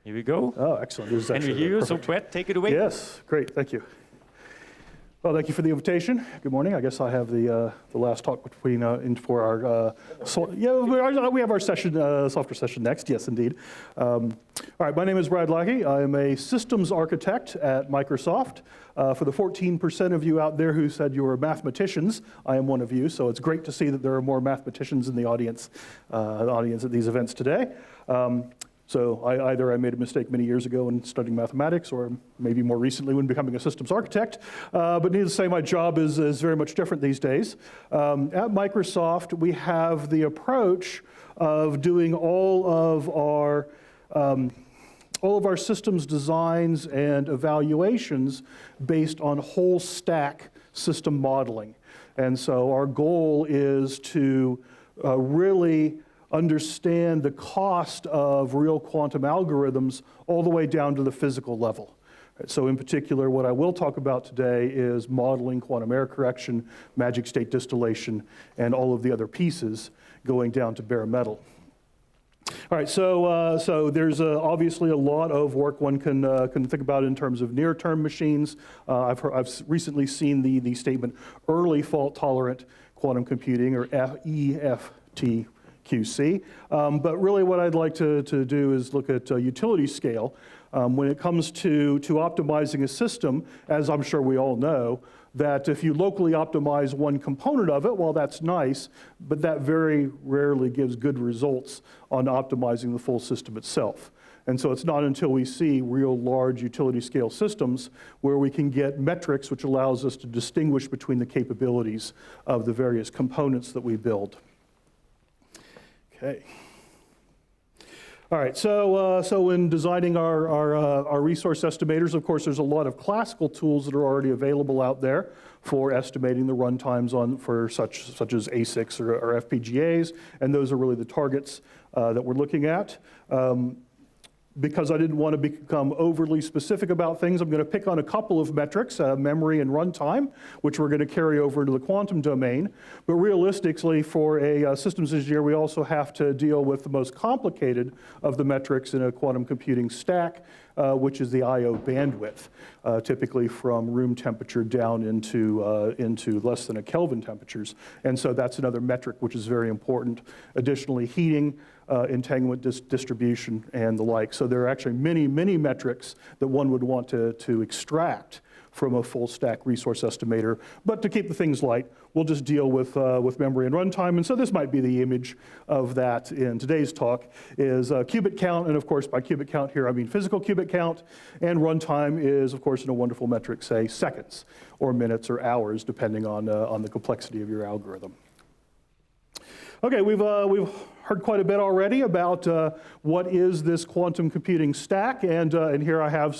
Here we go. Oh, excellent. This is Can you actually hear you? So perfect. Brett, take it away. Yes, great, thank you. Well, thank you for the invitation. Good morning. I guess I have the last talk between for our we have our session software session next. Yes, indeed. All right, my name is Brad Lackey. I am a systems architect at Microsoft. For the 14% of you out there who said you were mathematicians, I am one of you. So it's great to see that there are more mathematicians in the audience at these events today. So either I made a mistake many years ago in studying mathematics, or maybe more recently when becoming a systems architect. But needless to say, my job is very much different these days. At Microsoft, we have the approach of doing all of our systems designs and evaluations based on whole stack system modeling. And so our goal is to really understand the cost of real quantum algorithms all the way down to the physical level. So in particular, what I will talk about today is modeling quantum error correction, magic state distillation, and all of the other pieces going down to bare metal. All right, so there's obviously a lot of work one can think about in terms of near-term machines. I've recently seen the statement early fault-tolerant quantum computing, or EFT. QC. But really what I'd like to do is look at utility scale. When it comes to optimizing a system, as I'm sure we all know, that if you locally optimize one component of it, well, that's nice, but that very rarely gives good results on optimizing the full system itself. And so it's not until we see real large utility scale systems where we can get metrics which allows us to distinguish between the capabilities of the various components that we build. Okay. All right, so when designing our resource estimators, of course, there's a lot of classical tools that are already available out there for estimating the runtimes for such as ASICs or FPGAs, and those are really the targets that we're looking at. Because I didn't want to become overly specific about things, I'm going to pick on a couple of metrics, memory and runtime, which we're going to carry over into the quantum domain. But realistically, for a systems engineer, we also have to deal with the most complicated of the metrics in a quantum computing stack, which is the I/O bandwidth, typically from room temperature down into less than a Kelvin temperatures. And so that's another metric which is very important. Additionally, heating, entanglement distribution, and the like. So there are actually many, many metrics that one would want to extract from a full stack resource estimator. But to keep the things light, we'll just deal with memory and runtime. And so this might be the image of that in today's talk, is qubit count. And of course, by qubit count here, I mean physical qubit count. And runtime is, of course, in a wonderful metric, say seconds or minutes or hours, depending on the complexity of your algorithm. Okay, we've heard quite a bit already about what is this quantum computing stack, and here I have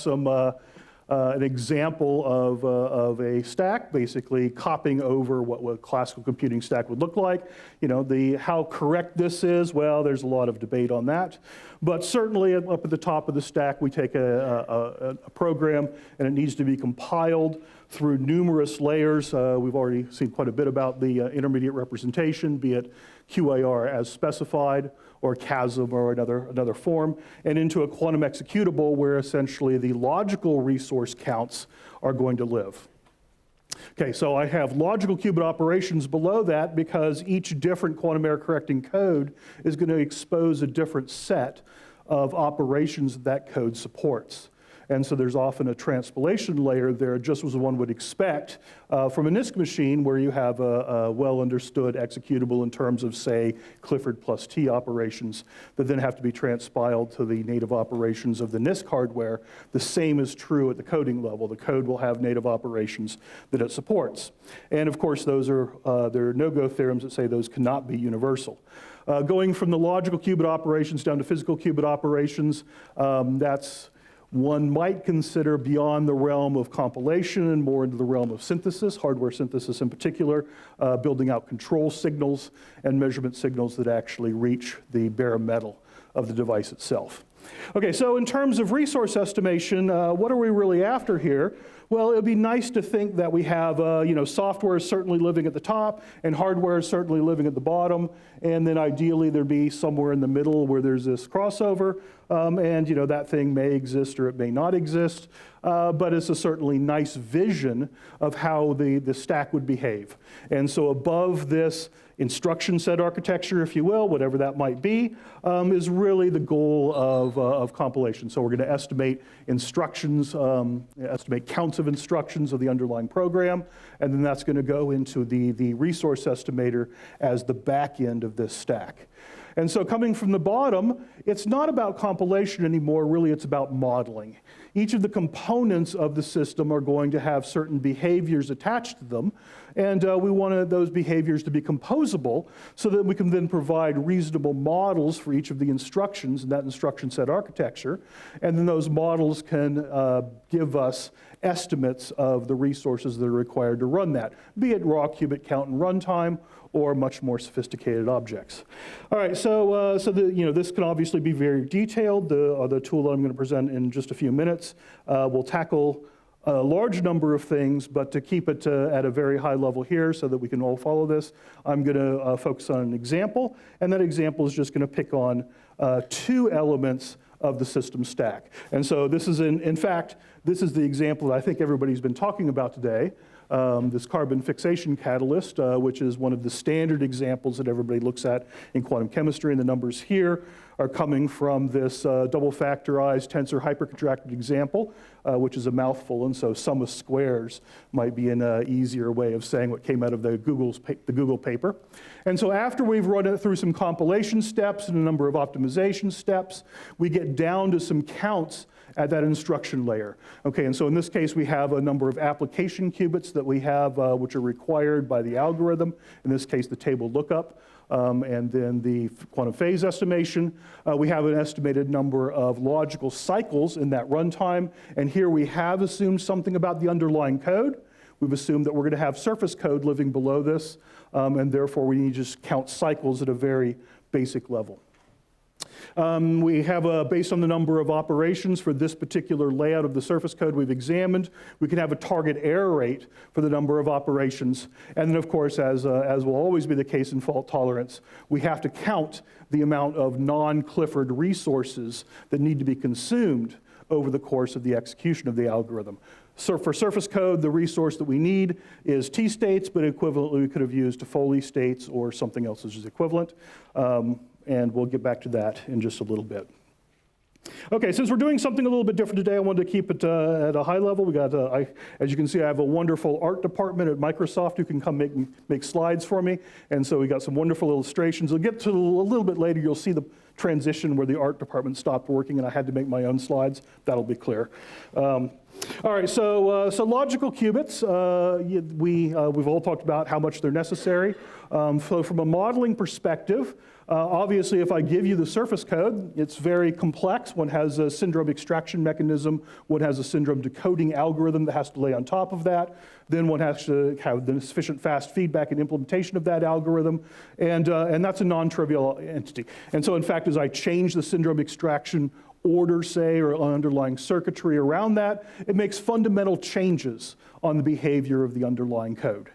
an example of a stack, basically copying over what a classical computing stack would look like. You know, how correct this is, well, there's a lot of debate on that. But certainly up at the top of the stack, we take a program, and it needs to be compiled through numerous layers. We've already seen quite a bit about the intermediate representation, be it QAR as specified, or CASM, or another form, and into a quantum executable where essentially the logical resource counts are going to live. Okay, so I have logical qubit operations below that because each different quantum error correcting code is going to expose a different set of operations that code supports. And so there's often a transpilation layer there, just as one would expect from a NISQ machine, where you have a well-understood executable in terms of, say, Clifford plus T operations that then have to be transpiled to the native operations of the NISQ hardware. The same is true at the coding level. The code will have native operations that it supports. And of course, there are no-go theorems that say those cannot be universal. Going from the logical qubit operations down to physical qubit operations, that's one might consider beyond the realm of compilation and more into the realm of synthesis, hardware synthesis in particular, building out control signals and measurement signals that actually reach the bare metal of the device itself. Okay, so in terms of resource estimation, what are we really after here? Well, it would be nice to think that we have, software is certainly living at the top, and hardware is certainly living at the bottom, and then ideally there'd be somewhere in the middle where there's this crossover. and that thing may exist or it may not exist, but it's a certainly nice vision of how the stack would behave. And so above this instruction set architecture, if you will, whatever that might be, is really the goal of compilation. So we're going to estimate instructions, estimate counts of instructions of the underlying program, and then that's going to go into the resource estimator as the back end of this stack. And so coming from the bottom, it's not about compilation anymore, really it's about modeling. Each of the components of the system are going to have certain behaviors attached to them, and we wanted those behaviors to be composable so that we can then provide reasonable models for each of the instructions in that instruction set architecture, and then those models can give us estimates of the resources that are required to run that, be it raw qubit count and runtime, or much more sophisticated objects. All right, so this can obviously be very detailed. The tool that I'm going to present in just a few minutes will tackle a large number of things, but to keep it at a very high level here so that we can all follow this, I'm going to focus on an example, and that example is just going to pick on two elements of the system stack. And so this is, in fact, this is the example that I think everybody's been talking about today. This carbon fixation catalyst, which is one of the standard examples that everybody looks at in quantum chemistry, and the numbers here are coming from this double factorized tensor hypercontracted example, which is a mouthful, and so sum of squares might be an easier way of saying what came out of the Google paper. And so after we've run it through some compilation steps and a number of optimization steps, we get down to some counts at that instruction layer. Okay, and so in this case, we have a number of application qubits that we have, which are required by the algorithm. In this case, the table lookup, and then the quantum phase estimation. We have an estimated number of logical cycles in that runtime, and here we have assumed something about the underlying code. We've assumed that we're going to have surface code living below this, and therefore we need to just count cycles at a very basic level. We have, based on the number of operations for this particular layout of the surface code we've examined, we can have a target error rate for the number of operations. And then, of course, as will always be the case in fault tolerance, we have to count the amount of non-Clifford resources that need to be consumed over the course of the execution of the algorithm. So for surface code, the resource that we need is T-states, but equivalently we could have used Foley states or something else which is equivalent. And we'll get back to that in just a little bit. Okay, since we're doing something a little bit different today, I wanted to keep it at a high level. We got, as you can see, I have a wonderful art department at Microsoft who can come make slides for me. And so we got some wonderful illustrations. We'll get to a little bit later, you'll see the transition where the art department stopped working and I had to make my own slides. That'll be clear. All right, so logical qubits, we've all talked about how much they're necessary. So from a modeling perspective, obviously if I give you the surface code, it's very complex. One has a syndrome extraction mechanism, one has a syndrome decoding algorithm that has to lay on top of that. Then one has to have the sufficient fast feedback and implementation of that algorithm, and that's a non-trivial entity. And so in fact, as I change the syndrome extraction order, say, or underlying circuitry around that, it makes fundamental changes on the behavior of the underlying code.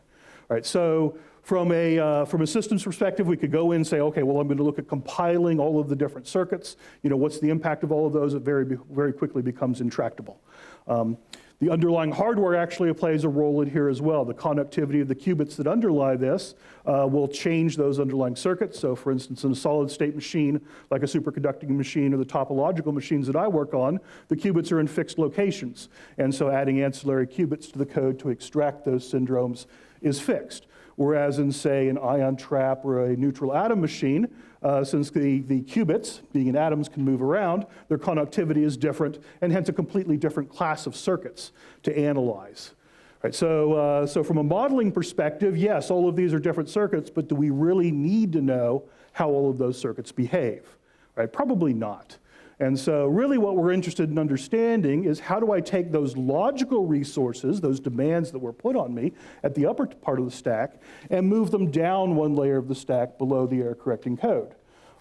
All right, so from a systems perspective, we could go in and say, okay, well, I'm going to look at compiling all of the different circuits. What's the impact of all of those? It very quickly becomes intractable. The underlying hardware actually plays a role in here as well. The conductivity of the qubits that underlie this will change those underlying circuits. So for instance, in a solid state machine, like a superconducting machine or the topological machines that I work on, the qubits are in fixed locations. And so adding ancillary qubits to the code to extract those syndromes is fixed. Whereas in, say, an ion trap or a neutral atom machine, since the qubits, being in atoms, can move around, their conductivity is different, and hence a completely different class of circuits to analyze. Right, so from a modeling perspective, yes, all of these are different circuits, but do we really need to know how all of those circuits behave? Right, probably not. And so really what we're interested in understanding is how do I take those logical resources, those demands that were put on me at the upper part of the stack, and move them down one layer of the stack below the error correcting code.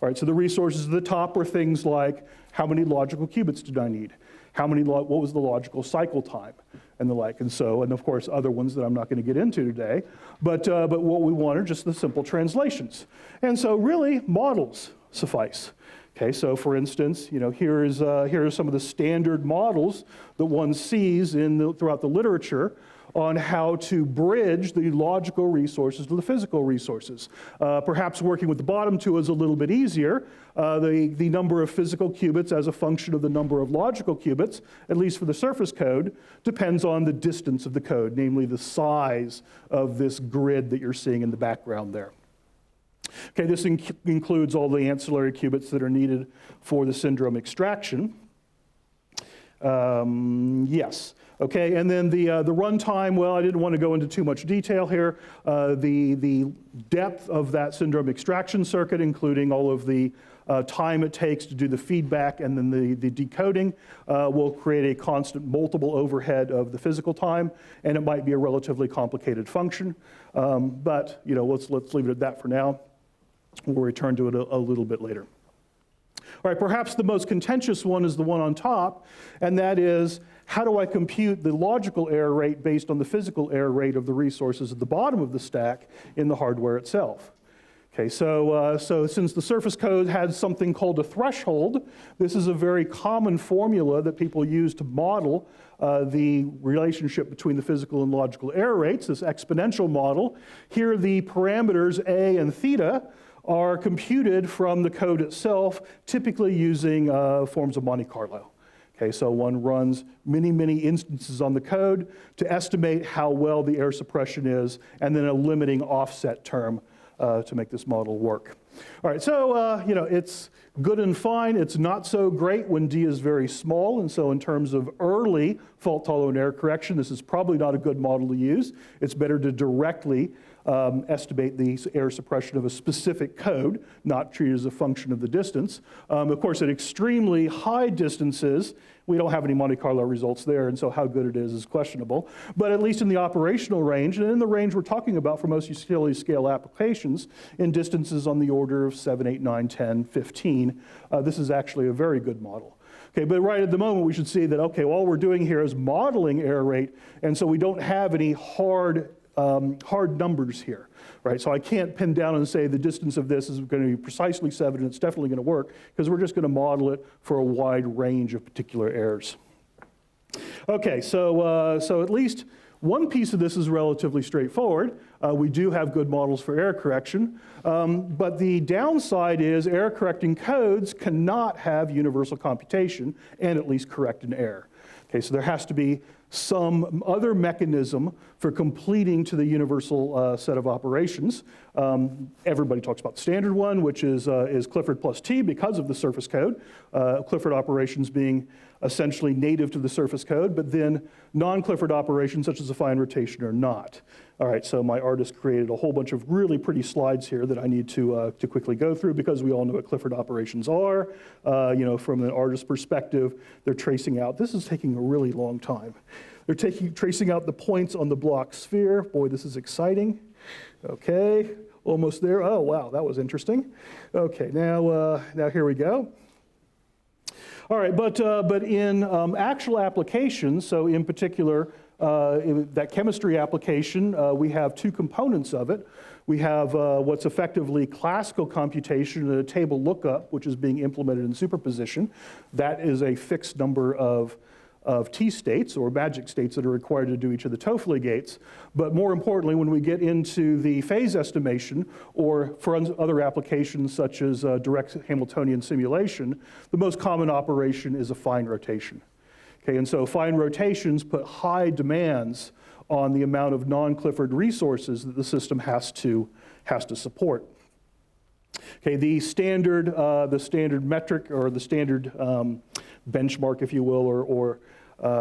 All right, so the resources at the top were things like, how many logical qubits did I need? What was the logical cycle time? And the like, and of course other ones that I'm not going to get into today. But what we want are just the simple translations. And so really, models suffice. Okay, so for instance, here are some of the standard models that one sees throughout the literature on how to bridge the logical resources to the physical resources. Perhaps working with the bottom two is a little bit easier. The number of physical qubits as a function of the number of logical qubits, at least for the surface code, depends on the distance of the code, namely the size of this grid that you're seeing in the background there. Okay, this includes all the ancillary qubits that are needed for the syndrome extraction. Yes. Okay, and then the runtime, well, I didn't want to go into too much detail here. The depth of that syndrome extraction circuit, including all of the time it takes to do the feedback and then the decoding, will create a constant multiple overhead of the physical time, and it might be a relatively complicated function. But let's leave it at that for now. We'll return to it a little bit later. All right, perhaps the most contentious one is the one on top, and that is, how do I compute the logical error rate based on the physical error rate of the resources at the bottom of the stack in the hardware itself? Okay, so since the surface code has something called a threshold, this is a very common formula that people use to model the relationship between the physical and logical error rates, this exponential model. Here the parameters A and theta are computed from the code itself, typically using forms of Monte Carlo. Okay, so one runs many instances on the code to estimate how well the error suppression is, and then a limiting offset term to make this model work. All right, so it's good and fine. It's not so great when D is very small, and so in terms of early fault-tolerant error correction, this is probably not a good model to use. It's better to directly estimate the error suppression of a specific code, not treat it as a function of the distance. Of course, at extremely high distances, we don't have any Monte Carlo results there, and so how good it is questionable. But at least in the operational range, and in the range we're talking about for most utility scale applications, in distances on the order of 7, 8, 9, 10, 15, this is actually a very good model. Okay, but right at the moment we should see that, okay, all we're doing here is modeling error rate, and so we don't have any hard numbers here, right? So I can't pin down and say the distance of this is going to be precisely 7 and it's definitely going to work, because we're just going to model it for a wide range of particular errors. Okay, so at least one piece of this is relatively straightforward. We do have good models for error correction, but the downside is error correcting codes cannot have universal computation and at least correct an error. Okay, so there has to be some other mechanism for completing to the universal set of operations. Everybody talks about the standard one, which is Clifford plus T because of the surface code. Clifford operations being essentially native to the surface code, but then non-Clifford operations such as affine rotation are not. All right, so my artist created a whole bunch of really pretty slides here that I need to quickly go through, because we all know what Clifford operations are. From an artist's perspective, they're tracing out, this is taking a really long time. They're tracing out the points on the block sphere. Boy, this is exciting. Okay, almost there. Oh, wow, that was interesting. Okay, now here we go. All right, but in actual applications, so in particular, that chemistry application, we have two components of it. We have what's effectively classical computation and a table lookup, which is being implemented in superposition. That is a fixed number of T states, or magic states, that are required to do each of the Toffoli gates. But more importantly, when we get into the phase estimation, or for other applications such as direct Hamiltonian simulation, the most common operation is affine rotation. Okay, and so affine rotations put high demands on the amount of non-Clifford resources that the system has to support. Okay, the standard metric, or the standard benchmark, if you will, or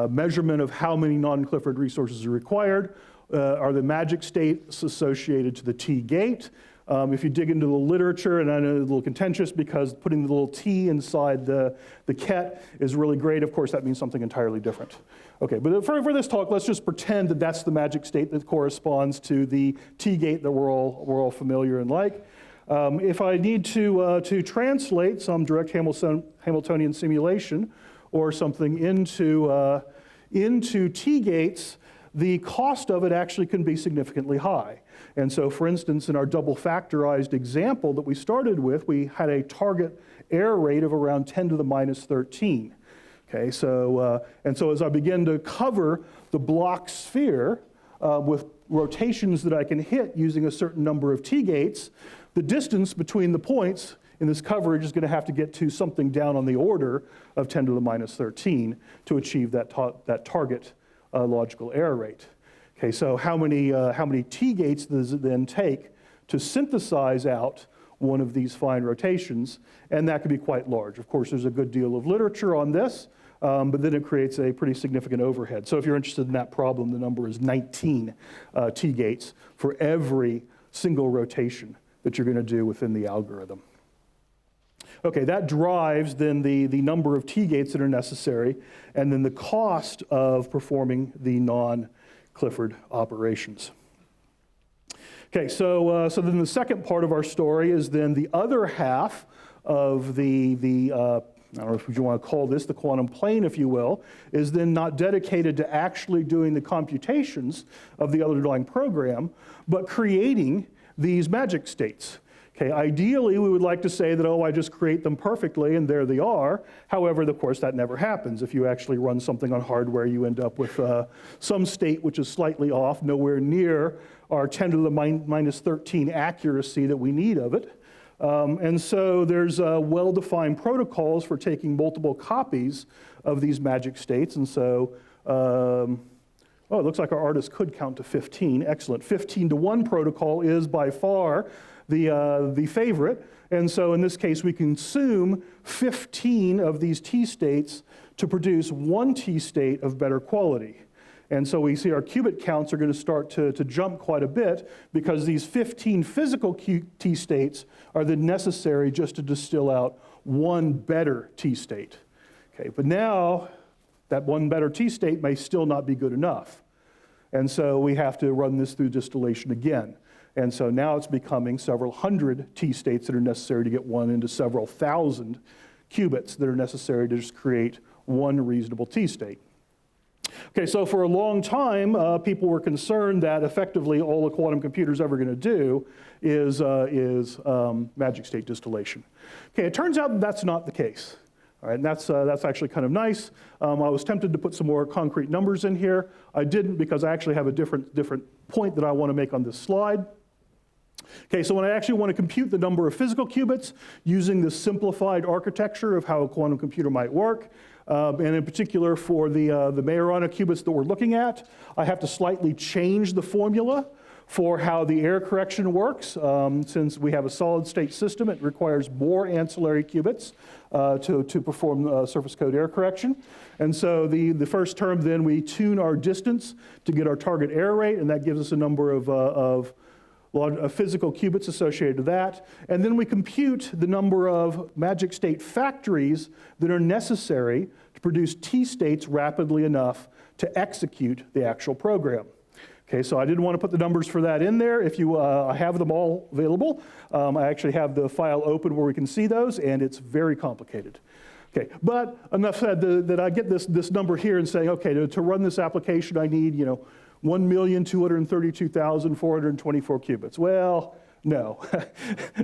measurement of how many non-Clifford resources are required are the magic states associated to the T gate. If you dig into the literature, and I know it's a little contentious because putting the little T inside the ket is really great. Of course, that means something entirely different. Okay, but for this talk, let's just pretend that that's the magic state that corresponds to the T gate that we're all familiar and like. If I need to translate some direct Hamiltonian simulation or something into T gates, the cost of it actually can be significantly high. And so, for instance, in our double factorized example that we started with, we had a target error rate of around 10 to the minus 13. Okay, so, and so as I begin to cover the block sphere with rotations that I can hit using a certain number of T-gates, the distance between the points in this coverage is going to have to get to something down on the order of 10 to the minus 13 to achieve that target logical error rate. Okay, so how many T-gates does it then take to synthesize out one of these fine rotations? And that could be quite large. Of course, there's a good deal of literature on this, but then it creates a pretty significant overhead. So if you're interested in that problem, the number is 19 T-gates for every single rotation that you're going to do within the algorithm. Okay, that drives then the number of T-gates that are necessary, and then the cost of performing the non-Clifford operations. Okay, so then the second part of our story is then the other half of the I don't know if you want to call this the quantum plane, if you will, is then not dedicated to actually doing the computations of the underlying program, but creating these magic states. Okay, ideally, we would like to say that, oh, I just create them perfectly and there they are. However, of course, that never happens. If you actually run something on hardware, you end up with some state which is slightly off, nowhere near our 10 to the minus 13 accuracy that we need of it. And so there's well-defined protocols for taking multiple copies of these magic states. And so, oh, it looks like our artist could count to 15. Excellent. 15 to 1 protocol is by far the favorite. And so in this case, we consume 15 of these T-states to produce one T-state of better quality. And so we see our qubit counts are going to start to jump quite a bit because these 15 physical T-states are then necessary just to distill out one better T-state. Okay, but now that one better T-state may still not be good enough. And so we have to run this through distillation again. And so now it's becoming several hundred T-states that are necessary to get one into several thousand qubits that are necessary to just create one reasonable T-state. Okay, so for a long time, people were concerned that effectively all a quantum computer is ever going to do is magic state distillation. Okay, it turns out that's not the case. All right, and that's actually kind of nice. I was tempted to put some more concrete numbers in here. I didn't because I actually have a different point that I want to make on this slide. Okay, so when I actually want to compute the number of physical qubits using the simplified architecture of how a quantum computer might work, and in particular for the Majorana qubits that we're looking at, I have to slightly change the formula for how the error correction works. Since we have a solid state system, it requires more ancillary qubits to perform surface code error correction. And so the first term, then we tune our distance to get our target error rate, and that gives us a number of physical qubits associated to that. And then we compute the number of magic state factories that are necessary to produce T-states rapidly enough to execute the actual program. Okay, so I didn't want to put the numbers for that in there. If you, I have them all available. I actually have the file open where we can see those, and it's very complicated. Okay, but enough said that I get this number here and say, okay, to run this application, I need, 1,232,424 qubits. Well, no,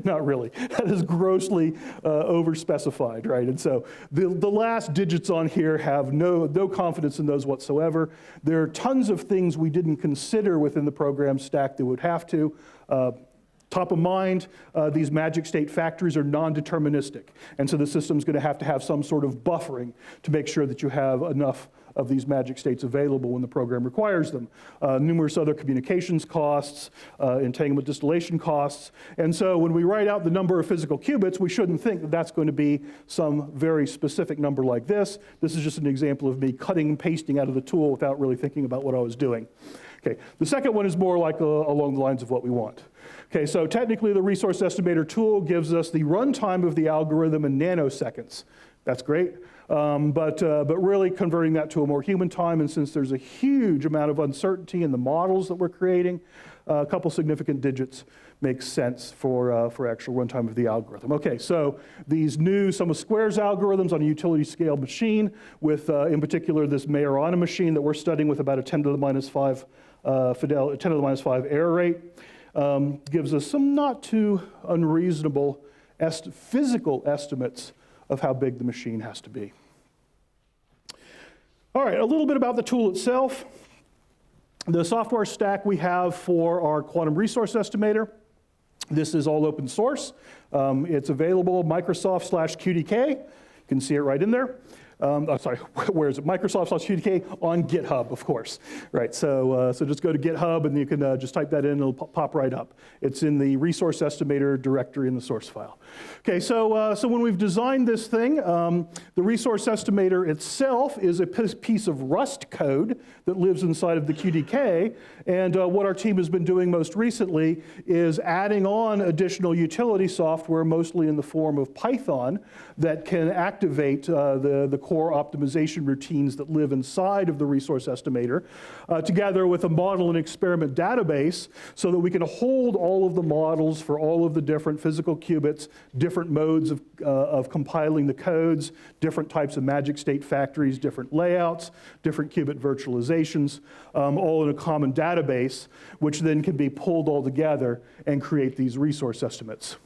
not really. That is grossly overspecified, right? And so the last digits on here have no confidence in those whatsoever. There are tons of things we didn't consider within the program stack that would have to. Top of mind, these magic state factories are non-deterministic. And so the system's going to have some sort of buffering to make sure that you have enough of these magic states available when the program requires them. Numerous other communications costs, entanglement distillation costs. And so when we write out the number of physical qubits, we shouldn't think that that's going to be some very specific number like this. This is just an example of me cutting and pasting out of the tool without really thinking about what I was doing. Okay, the second one is more like along the lines of what we want. Okay, so technically the resource estimator tool gives us the runtime of the algorithm in nanoseconds. That's great. but really converting that to a more human time, and since there's a huge amount of uncertainty in the models that we're creating, a couple significant digits makes sense for actual runtime of the algorithm. Okay, so these new sum of squares algorithms on a utility scale machine with, in particular, this Majorana machine that we're studying with about a 10 to the minus 5 10 to the minus 5 error rate, gives us some not too unreasonable physical estimates of how big the machine has to be. All right, a little bit about the tool itself. The software stack we have for our quantum resource estimator, this is all open source. It's available Microsoft/QDK. You can see it right in there. Sorry, where is it? Microsoft/QDK on GitHub, of course. Right, so just go to GitHub and you can just type that in and it'll pop right up. It's in the resource estimator directory in the source file. Okay, so when we've designed this thing, the resource estimator itself is a piece of Rust code that lives inside of the QDK, and what our team has been doing most recently is adding on additional utility software, mostly in the form of Python, that can activate the core optimization routines that live inside of the resource estimator, together with a model and experiment database, so that we can hold all of the models for all of the different physical qubits, different modes of compiling the codes, different types of magic state factories, different layouts, different qubit virtualizations, all in a common database, which then can be pulled all together and create these resource estimates.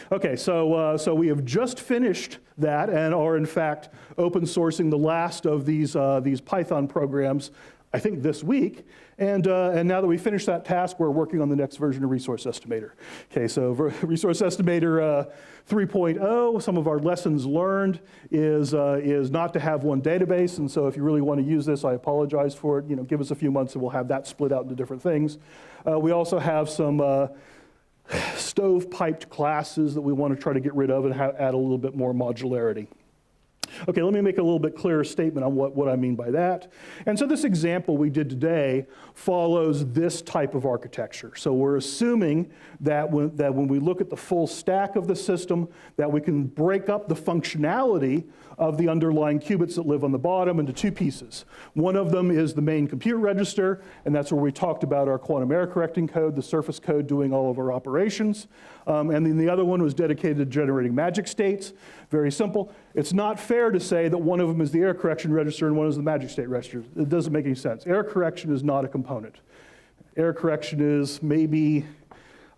Okay, so we have just finished that and are in fact open sourcing the last of these Python programs, I think this week, and now that we finished that task, we're working on the next version of Resource Estimator. Okay, so Resource Estimator 3.0, some of our lessons learned is not to have one database, and so if you really want to use this, I apologize for it. You know, give us a few months and we'll have that split out into different things. We also have some stove-piped classes that we want to try to get rid of and add a little bit more modularity. Okay, let me make a little bit clearer statement on what I mean by that. And so this example we did today follows this type of architecture. So we're assuming that when we look at the full stack of the system, that we can break up the functionality of the underlying qubits that live on the bottom into two pieces. One of them is the main compute register, and that's where we talked about our quantum error correcting code, the surface code doing all of our operations. And then the other one was dedicated to generating magic states. Very simple. It's not fair to say that one of them is the error correction register and one is the magic state register. It doesn't make any sense. Error correction is not a component. Error correction is maybe,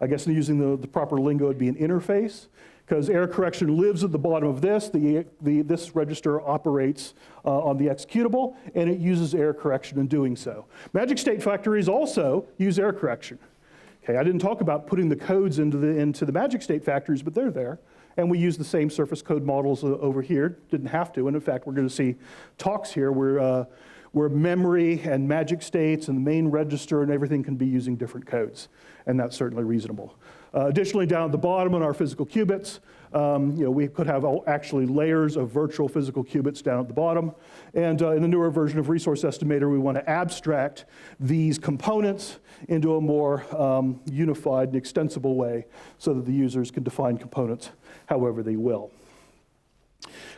I guess using the proper lingo, it'd be an interface, because error correction lives at the bottom of this. This register operates on the executable, and it uses error correction in doing so. Magic state factories also use error correction. Okay, I didn't talk about putting the codes into the magic state factories, but they're there. And we use the same surface code models over here. Didn't have to, and in fact, we're going to see talks here where memory and magic states and the main register and everything can be using different codes, and that's certainly reasonable. Additionally, down at the bottom on our physical qubits, we could have actually layers of virtual physical qubits down at the bottom. And in the newer version of Resource Estimator, we want to abstract these components into a more unified and extensible way so that the users can define components however they will.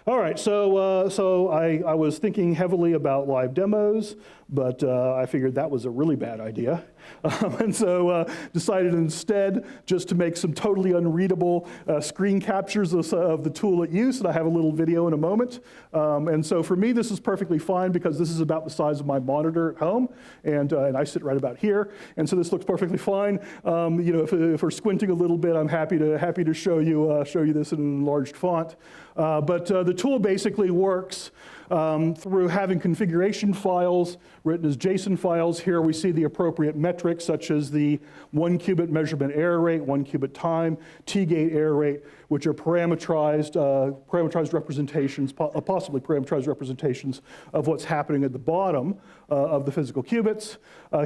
All right, so I was thinking heavily about live demos, but I figured that was a really bad idea. And so decided instead just to make some totally unreadable screen captures of the tool at use, and I have a little video in a moment. And so for me, this is perfectly fine because this is about the size of my monitor at home, and I sit right about here, and so this looks perfectly fine. If we're squinting a little bit, I'm happy to show you this in an enlarged font. But the tool basically works through having configuration files written as JSON files. Here we see the appropriate metrics such as the 1 qubit measurement error rate, 1 qubit time, T-gate error rate, which are parameterized representations, possibly parameterized representations of what's happening at the bottom of the physical qubits.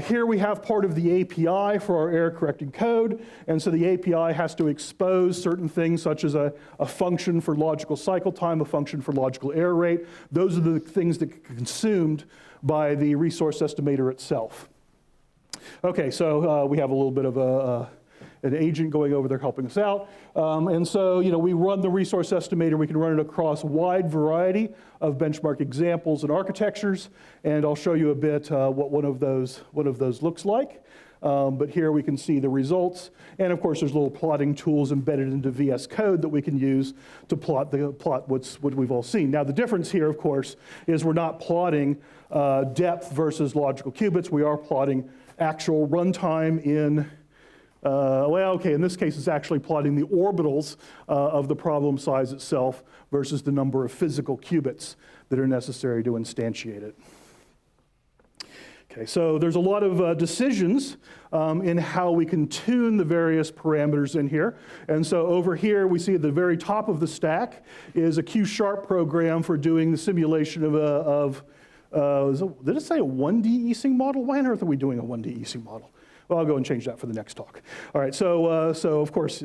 Here we have part of the API for our error correcting code, and so the API has to expose certain things such as a function for logical cycle time, a function for logical error rate. Those are the things that get consumed by the resource estimator itself. Okay, so we have a little bit of an agent going over there helping us out. And so, we run the resource estimator. We can run it across a wide variety of benchmark examples and architectures, and I'll show you a bit what one of those looks like. But here we can see the results, and of course there's little plotting tools embedded into VS Code that we can use to plot what we've all seen. Now the difference here, of course, is we're not plotting depth versus logical qubits. We are plotting actual runtime in, in this case it's actually plotting the orbitals of the problem size itself versus the number of physical qubits that are necessary to instantiate it. Okay, so there's a lot of decisions in how we can tune the various parameters in here. And so over here, we see at the very top of the stack is a Q-sharp program for doing the simulation did it say a 1D Ising model? Why on earth are we doing a 1D Ising model? Well, I'll go and change that for the next talk. All right, so of course,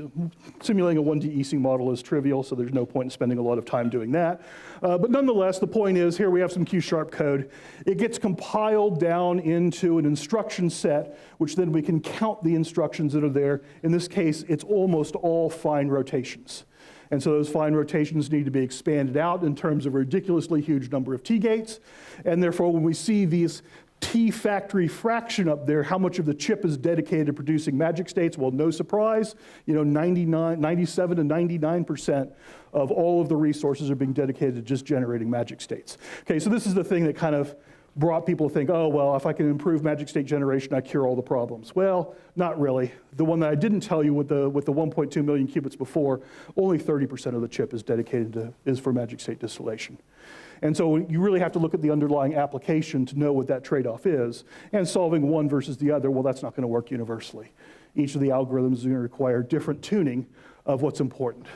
simulating a 1D Ising model is trivial, so there's no point in spending a lot of time doing that. But nonetheless, the point is, here we have some Q-sharp code. It gets compiled down into an instruction set, which then we can count the instructions that are there. In this case, it's almost all fine rotations. And so those fine rotations need to be expanded out in terms of a ridiculously huge number of T-gates. And therefore, when we see these T factory fraction up there, how much of the chip is dedicated to producing magic states? Well, no surprise, 97 to 99% of all of the resources are being dedicated to just generating magic states. Okay, so this is the thing that kind of brought people to think, oh, well, if I can improve magic state generation, I cure all the problems. Well, not really. The one that I didn't tell you with the 1.2 million qubits before, only 30% of the chip is dedicated is for magic state distillation. And so you really have to look at the underlying application to know what that trade-off is. And solving one versus the other, well, that's not going to work universally. Each of the algorithms is going to require different tuning of what's important.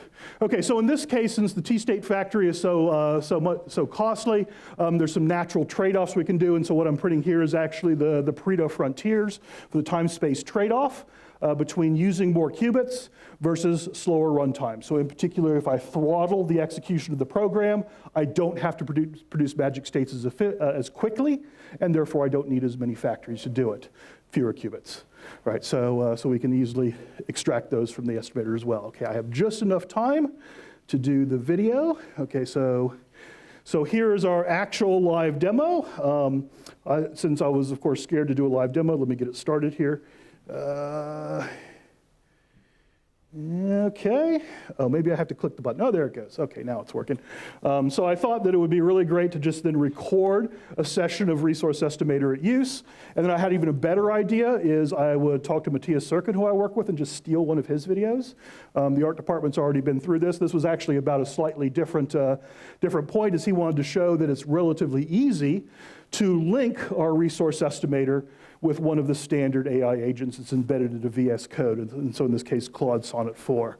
Okay, so in this case, since the T-state factory is so costly, there's some natural trade-offs we can do. And so what I'm putting here is actually the Pareto frontiers for the time-space trade-off between using more qubits versus slower runtime. So in particular, if I throttle the execution of the program, I don't have to produce magic states as quickly, and therefore I don't need as many factories to do it, fewer qubits. Right, so we can easily extract those from the estimator as well. Okay, I have just enough time to do the video. Okay, so here is our actual live demo. Since I was, of course, scared to do a live demo, let me get it started here. Okay. Oh, maybe I have to click the button. Oh, there it goes. Okay, now it's working. So I thought that it would be really great to just then record a session of Resource Estimator at use. And then I had even a better idea is I would talk to Matthias Serkin, who I work with, and just steal one of his videos. The art department's already been through this. This was actually about a slightly different point, as he wanted to show that it's relatively easy to link our Resource Estimator with one of the standard AI agents that's embedded into VS Code, and so in this case, Claude Sonnet 4.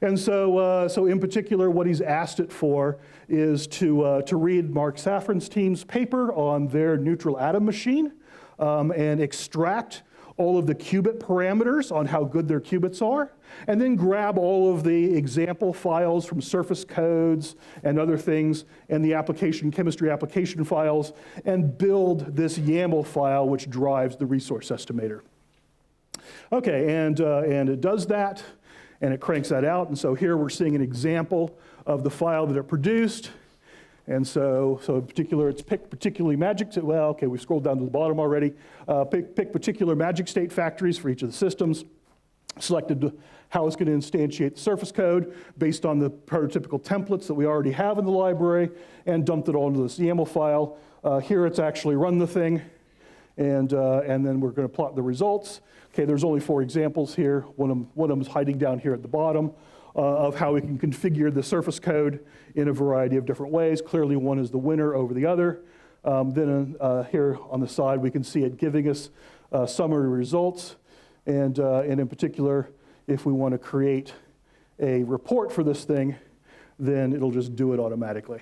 And so in particular, what he's asked it for is to read Mark Safran's team's paper on their neutral atom machine and extract all of the qubit parameters on how good their qubits are, and then grab all of the example files from surface codes and other things and the chemistry application files, and build this YAML file which drives the resource estimator. Okay, and it does that, and it cranks that out, and so here we're seeing an example of the file that it produced. And so in particular, it's pick particularly magic, well, okay, we've scrolled down to the bottom already. Pick particular magic state factories for each of the systems. Selected how it's going to instantiate the surface code based on the prototypical templates that we already have in the library, and dumped it all into this YAML file. Here it's actually run the thing, and then we're going to plot the results. Okay, there's only 4 examples here. One of them is hiding down here at the bottom. Of how we can configure the surface code in a variety of different ways. Clearly one is the winner over the other. Then here on the side we can see it giving us summary results, and in particular, if we want to create a report for this thing, then it'll just do it automatically.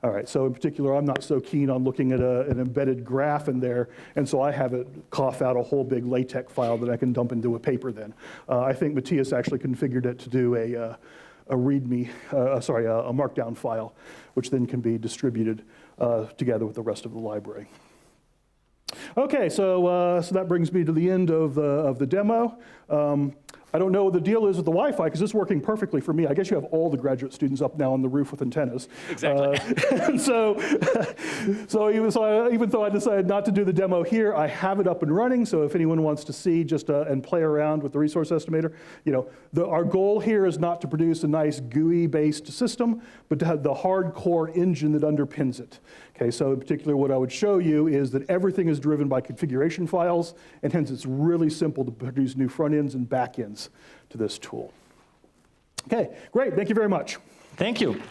All right, so in particular, I'm not so keen on looking at an embedded graph in there, and so I have it cough out a whole big LaTeX file that I can dump into a paper then. I think Matthias actually configured it to do a markdown file, which then can be distributed together with the rest of the library. Okay, so that brings me to the end of the demo. I don't know what the deal is with the Wi-Fi, because it's working perfectly for me. I guess you have all the graduate students up now on the roof with antennas. Exactly. And so even though I decided not to do the demo here, I have it up and running. So if anyone wants to see just and play around with the resource estimator, our goal here is not to produce a nice GUI-based system, but to have the hardcore engine that underpins it. Okay, so in particular, what I would show you is that everything is driven by configuration files, and hence it's really simple to produce new front ends and back ends to this tool. Okay, great, thank you very much. Thank you.